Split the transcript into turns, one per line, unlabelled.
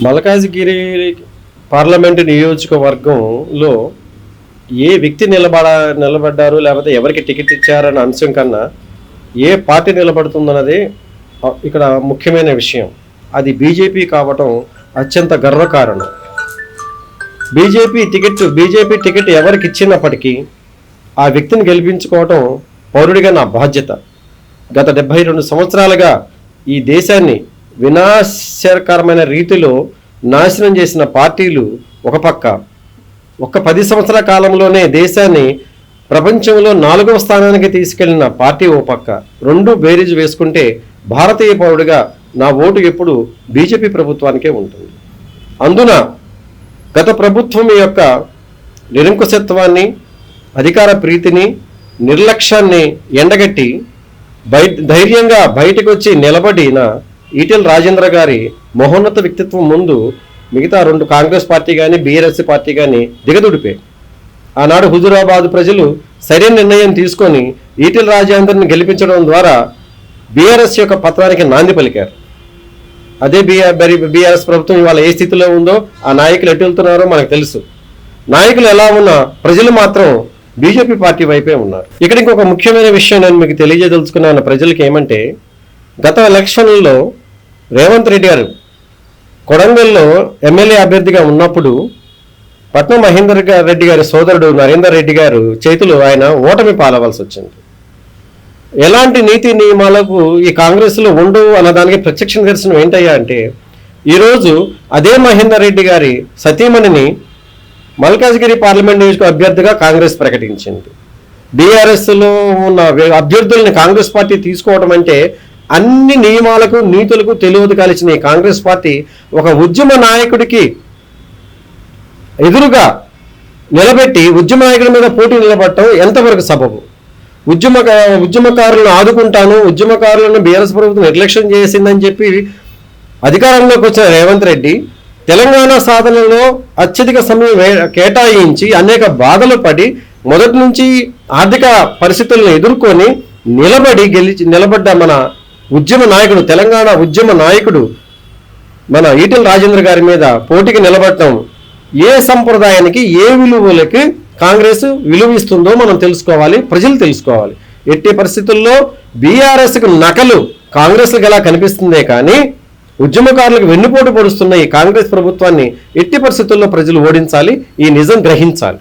Malkajgiri parliament నియోజకవర్గంలో ఏ వ్యక్తి నిలబడ్డారు లేకపోతే ఎవరికి టికెట్ ఇచ్చారన్న అంశం కన్నా ఏ పార్టీ నిలబడుతుందన్నది ఇక్కడ ముఖ్యమైన విషయం. అది బీజేపీ కావటం అత్యంత గర్వకారణం. బీజేపీ టికెట్ ఎవరికి ఇచ్చినప్పటికీ ఆ వ్యక్తిని గెలిపించుకోవటం పౌరుడిగా నా బాధ్యత. గత 72 సంవత్సరాలుగా ఈ దేశాన్ని వినాశకరమైన రీతిలో నాశనం చేసిన పార్టీలు ఒక పక్క, 10 సంవత్సరాల కాలంలోనే దేశాన్ని ప్రపంచంలో 4వ స్థానానికి తీసుకెళ్లిన పార్టీ ఓ పక్క. రెండు బేరీజు వేసుకుంటే భారతీయ పౌరుడిగా నా ఓటు ఎప్పుడు బీజేపీ ప్రభుత్వానికే ఉంటుంది. అందున గత ప్రభుత్వం యొక్క నిరంకుశత్వాన్ని, అధికార ప్రీతిని, నిర్లక్ష్యాన్ని ఎండగట్టి ధైర్యంగా బయటకు వచ్చి నిలబడిన ఈటెల రాజేంద్ర గారి మహోన్నత వ్యక్తిత్వం ముందు మిగతా 2 కాంగ్రెస్ పార్టీ కానీ బీఆర్ఎస్ పార్టీ కానీ దిగదుడిపే. ఆనాడు హుజూరాబాద్ ప్రజలు సరైన నిర్ణయం తీసుకొని ఈటెల రాజేందర్ని గెలిపించడం ద్వారా బీఆర్ఎస్ యొక్క పత్రానికి నాంది పలికారు. అదే బీఆర్ఎస్ ప్రభుత్వం ఇవాళ ఏ స్థితిలో ఉందో, ఆ నాయకులు ఎటు వెళ్తున్నారో మనకు తెలుసు. నాయకులు ఎలా ఉన్నా ప్రజలు మాత్రం బీజేపీ పార్టీ వైపే ఉన్నారు. ఇక్కడ ఇంకొక ముఖ్యమైన విషయం నేను మీకు తెలియజేదలుచుకున్నాను ప్రజలకి ఏమంటే, గత ఎలక్షన్లలో రేవంత్ రెడ్డి గారు కొడంగల్లో ఎమ్మెల్యే అభ్యర్థిగా ఉన్నప్పుడు పట్నం మహేందర్ రెడ్డి గారి సోదరుడు నరేందర్ రెడ్డి గారు చేతులు ఆయన ఓటమి పాలవలసి వచ్చింది. ఎలాంటి నీతి నియమాలకు ఈ కాంగ్రెస్లో ఉండవు అన్నదానికి ప్రత్యక్ష నిదర్శనం ఏంటయ్యా అంటే, ఈరోజు అదే మహేందర్ రెడ్డి గారి సతీమణిని మల్కాజ్గిరి పార్లమెంట్ నియోజక అభ్యర్థిగా కాంగ్రెస్ ప్రకటించింది. బీఆర్ఎస్లో ఉన్న అభ్యర్థుల్ని కాంగ్రెస్ పార్టీ తీసుకోవడం అంటే అన్ని నియమాలకు నీతులకు తెలియదు కాల్చిన ఈ కాంగ్రెస్ పార్టీ ఒక ఉద్యమ నాయకుడికి ఎదురుగా నిలబెట్టి ఉద్యమ నాయకుడి మీద పోటీ నిలబడటం ఎంతవరకు సబబు? ఉద్యమకారులను ఆదుకుంటాను, ఉద్యమకారులను బీఆర్ఎస్ ప్రభుత్వం నిర్లక్ష్యం చేసిందని చెప్పి అధికారంలోకి వచ్చిన రేవంత్ రెడ్డి తెలంగాణ సాధనలో అత్యధిక సమయం కేటాయించి అనేక బాధలు పడి మొదటి నుంచి ఆర్థిక పరిస్థితులను ఎదుర్కొని నిలబడ్డ మన ఉద్యమ నాయకుడు, తెలంగాణ ఉద్యమ నాయకుడు మన ఈటెల రాజేంద్ర గారి మీద పోటీకి నిలబడటం ఏ సంప్రదాయానికి, ఏ విలువలకి కాంగ్రెస్ విలువ ఇస్తుందో మనం తెలుసుకోవాలి, ప్రజలు తెలుసుకోవాలి. ఎట్టి పరిస్థితుల్లో బీఆర్ఎస్కు నకలు కాంగ్రెస్లకు ఎలా కనిపిస్తుందే కానీ ఉద్యమకారులకు వెన్నుపోటు పొడుస్తున్న ఈ కాంగ్రెస్ ప్రభుత్వాన్ని ఎట్టి పరిస్థితుల్లో ప్రజలు ఓడించాలి, ఈ నిజం గ్రహించాలి.